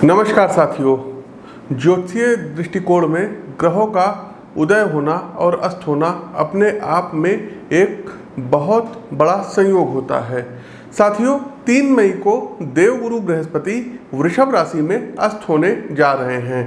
नमस्कार साथियों। ज्योतिषीय दृष्टिकोण में ग्रहों का उदय होना और अस्त होना अपने आप में एक बहुत बड़ा संयोग होता है। साथियों, 3 मई को देवगुरु बृहस्पति वृषभ राशि में अस्त होने जा रहे हैं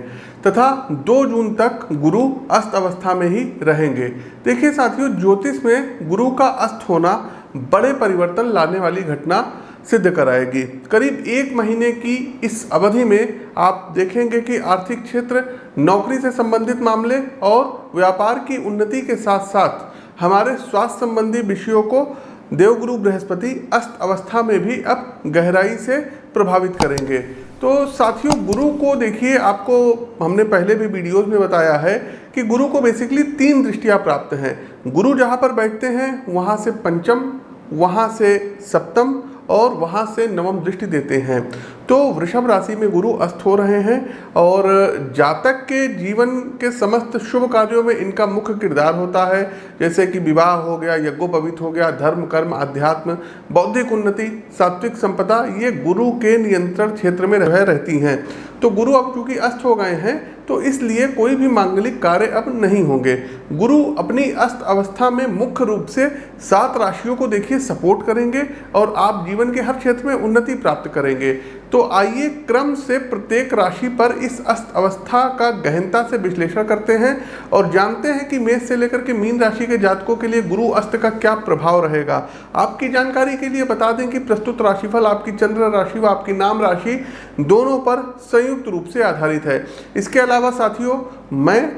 तथा 2 जून तक गुरु अस्त अवस्था में ही रहेंगे। देखिए साथियों, ज्योतिष में गुरु का अस्त होना बड़े परिवर्तन लाने वाली घटना सिद्ध कराएगी। करीब 1 महीने की इस अवधि में आप देखेंगे कि आर्थिक क्षेत्र, नौकरी से संबंधित मामले और व्यापार की उन्नति के साथ साथ हमारे स्वास्थ्य संबंधी विषयों को देवगुरु बृहस्पति अस्त अवस्था में भी अब गहराई से प्रभावित करेंगे। तो साथियों, गुरु को देखिए, आपको हमने पहले भी वीडियोस में बताया है कि गुरु को बेसिकली 3 दृष्टियां प्राप्त हैं। गुरु जहां पर बैठते हैं वहां से पंचम, वहां से सप्तम और वहां से नवम दृष्टि देते हैं। तो वृषभ राशि में गुरु अस्त हो रहे हैं और जातक के जीवन के समस्त शुभ कार्यों में इनका मुख्य किरदार होता है, जैसे कि विवाह हो गया, यज्ञोपवीत हो गया, धर्म, कर्म, अध्यात्म, बौद्धिक उन्नति, सात्विक संपदा, ये गुरु के नियंत्रण क्षेत्र में रहती हैं। तो गुरु अब चूंकि अस्त हो गए हैं तो इसलिए कोई भी मांगलिक कार्य अब नहीं होंगे। गुरु अपनी अस्त अवस्था में मुख्य रूप से 7 राशियों को देखिए सपोर्ट करेंगे और आप जीवन के हर क्षेत्र में उन्नति प्राप्त करेंगे। तो आइए क्रम से प्रत्येक राशि पर इस अस्त अवस्था का गहनता से विश्लेषण करते हैं और जानते हैं कि मेष से लेकर के मीन राशि के जातकों के लिए गुरु अस्त का क्या प्रभाव रहेगा। आपकी जानकारी के लिए बता दें कि प्रस्तुत राशिफल आपकी चंद्र राशि व आपकी नाम राशि दोनों पर संयुक्त रूप से आधारित है। इसके अलावा साथियों, मैं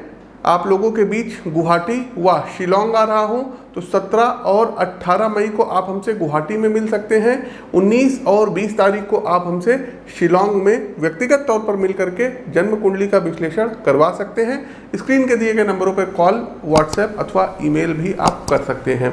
आप लोगों के बीच गुवाहाटी व शिलोंग आ रहा हूं, तो 17 और 18 मई को आप हमसे गुवाहाटी में मिल सकते हैं। 19 और 20 तारीख को आप हमसे शिलोंग में व्यक्तिगत तौर पर मिल करके जन्म कुंडली का विश्लेषण करवा सकते हैं। स्क्रीन के दिए गए नंबरों पर कॉल, व्हाट्सएप अथवा ईमेल भी आप कर सकते हैं।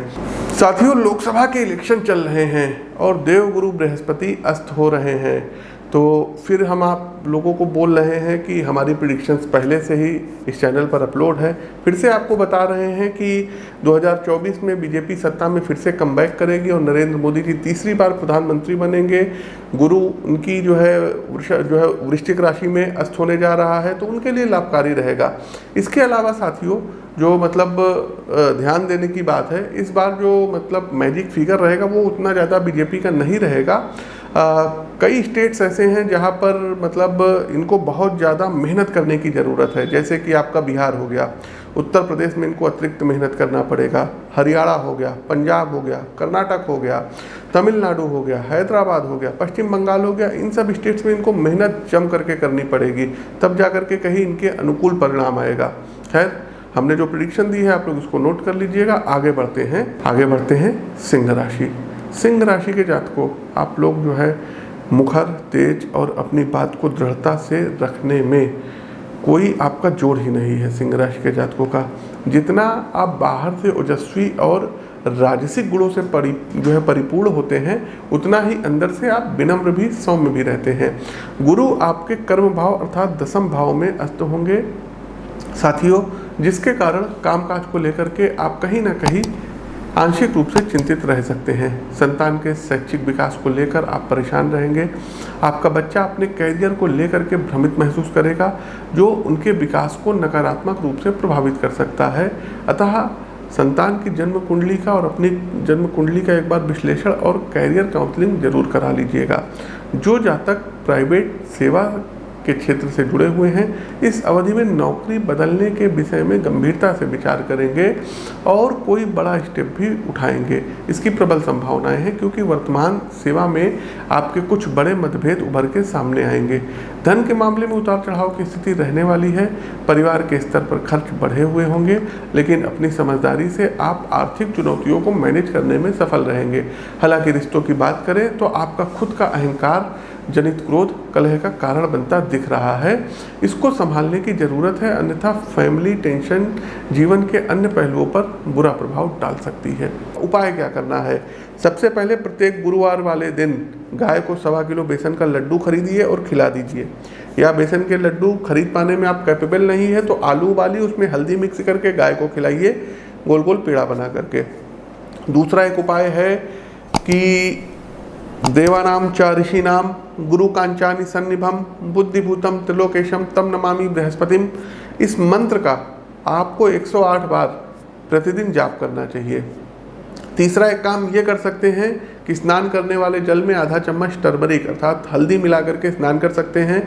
साथियों, लोकसभा के इलेक्शन चल रहे हैं और देवगुरु बृहस्पति अस्त हो रहे हैं, तो फिर हम आप लोगों को बोल रहे हैं कि हमारी प्रेडिक्शंस पहले से ही इस चैनल पर अपलोड है। फिर से आपको बता रहे हैं कि 2024 में बीजेपी सत्ता में फिर से कमबैक करेगी और नरेंद्र मोदी जी तीसरी बार प्रधानमंत्री बनेंगे। गुरु उनकी जो है वृश्चिक राशि में अस्त होने जा रहा है, तो उनके लिए लाभकारी रहेगा। इसके अलावा साथियों, जो ध्यान देने की बात है, इस बार जो मैजिक फिगर रहेगा वो उतना ज़्यादा बीजेपी का नहीं रहेगा। कई स्टेट्स ऐसे हैं जहां पर इनको बहुत ज़्यादा मेहनत करने की ज़रूरत है, जैसे कि आपका बिहार हो गया, उत्तर प्रदेश में इनको अतिरिक्त मेहनत करना पड़ेगा, हरियाणा हो गया, पंजाब हो गया, कर्नाटक हो गया, तमिलनाडु हो गया, हैदराबाद हो गया, पश्चिम बंगाल हो गया। इन सब स्टेट्स में इनको मेहनत जम करके करनी पड़ेगी, तब जा करके कहीं इनके अनुकूल परिणाम आएगा। खैर, हमने जो प्रेडिक्शन दी है आप लोग इसको नोट कर लीजिएगा। आगे बढ़ते हैं सिंह राशि। सिंह राशि के जातकों, आप लोग जो है मुखर, तेज और अपनी बात को दृढ़ता से रखने में कोई आपका जोड़ ही नहीं है। सिंह राशि के जातकों का जितना आप बाहर से ओजस्वी और राजसिक गुणों से परिपूर्ण होते हैं, उतना ही अंदर से आप विनम्र भी, सौम्य भी रहते हैं। गुरु आपके कर्म भाव अर्थात 10म भाव में अस्त होंगे साथियों, जिसके कारण कामकाज को लेकर के आप कहीं ना कहीं आंशिक रूप से चिंतित रह सकते हैं। संतान के शैक्षिक विकास को लेकर आप परेशान रहेंगे। आपका बच्चा अपने कैरियर को लेकर के भ्रमित महसूस करेगा, जो उनके विकास को नकारात्मक रूप से प्रभावित कर सकता है। अतः संतान की जन्म कुंडली का और अपनी जन्म कुंडली का एक बार विश्लेषण और कैरियर काउंसलिंग जरूर करा लीजिएगा। जो जातक प्राइवेट सेवा के क्षेत्र से जुड़े हुए हैं, इस अवधि में नौकरी बदलने के विषय में गंभीरता से विचार करेंगे और कोई बड़ा स्टेप भी उठाएंगे। इसकी प्रबल संभावनाएं हैं, क्योंकि वर्तमान सेवा में आपके कुछ बड़े मतभेद उभर के सामने आएंगे। धन के मामले में उतार चढ़ाव की स्थिति रहने वाली है। परिवार के स्तर पर खर्च बढ़े हुए होंगे, लेकिन अपनी समझदारी से आप आर्थिक चुनौतियों को मैनेज करने में सफल रहेंगे। हालांकि रिश्तों की बात करें तो आपका खुद का अहंकार जनित क्रोध कलह का कारण बनता दिख रहा है। इसको संभालने की जरूरत है, अन्यथा फैमिली टेंशन जीवन के अन्य पहलुओं पर बुरा प्रभाव डाल सकती है। उपाय क्या करना है? सबसे पहले प्रत्येक गुरुवार वाले दिन गाय को 1.25 किलो बेसन का लड्डू खरीदिए और खिला दीजिए। या बेसन के लड्डू खरीद पाने में आप कैपेबल नहीं है तो आलू उबालिए, उसमें हल्दी मिक्स करके गाय को खिलाइए, गोल गोल पेड़ा बना करके। दूसरा एक उपाय है कि देवानाम च ऋषीनाम गुरु कांचानि सन्निभम बुद्धिभूतम त्रिलोकेशम तम नमामि बृहस्पतिम। इस मंत्र का आपको 108 बार प्रतिदिन जाप करना चाहिए। तीसरा एक काम ये कर सकते हैं कि स्नान करने वाले जल में आधा चम्मच टर्मरिक अर्थात हल्दी मिला करके स्नान कर सकते हैं।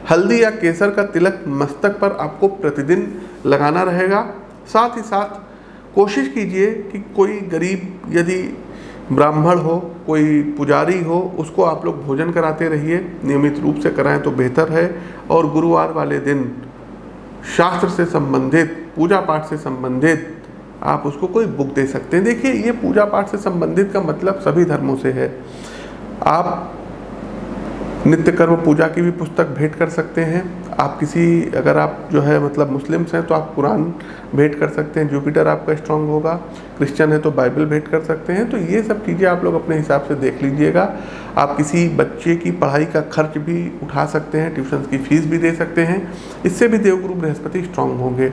हल्दी या केसर का तिलक मस्तक पर आपको प्रतिदिन लगाना रहेगा। साथ ही साथ कोशिश कीजिए कि कोई गरीब यदि ब्राह्मण हो, कोई पुजारी हो, उसको आप लोग भोजन कराते रहिए। नियमित रूप से कराएं तो बेहतर है। और गुरुवार वाले दिन शास्त्र से संबंधित, पूजा पाठ से संबंधित आप उसको कोई बुक दे सकते हैं। देखिए, ये पूजा पाठ से संबंधित का मतलब सभी धर्मों से है। आप नित्य कर्म पूजा की भी पुस्तक भेंट कर सकते हैं। आप अगर आप जो है मतलब मुस्लिम्स हैं तो आप कुरान भेंट कर सकते हैं, जुपिटर आपका स्ट्रांग होगा। क्रिश्चियन है तो बाइबल भेंट कर सकते हैं। तो ये सब चीज़ें आप लोग अपने हिसाब से देख लीजिएगा। आप किसी बच्चे की पढ़ाई का खर्च भी उठा सकते हैं, ट्यूशन की फीस भी दे सकते हैं। इससे भी देवगुरु बृहस्पति स्ट्रांग होंगे।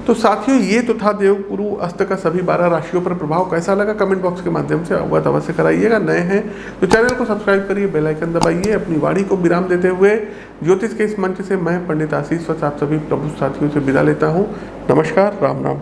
तो साथियों, ये तो था देवगुरु अस्त का सभी 12 राशियों पर प्रभाव। कैसा लगा कमेंट बॉक्स के माध्यम से अवगत अवश्य कराइएगा। नए हैं तो चैनल को सब्सक्राइब करिए, बेल आइकन दबाइए। अपनी वाणी को विराम देते हुए ज्योतिष के इस मंच से मैं पंडित आशीष वत्स आप सभी प्रभु साथियों से विदा लेता हूँ। नमस्कार, राम राम।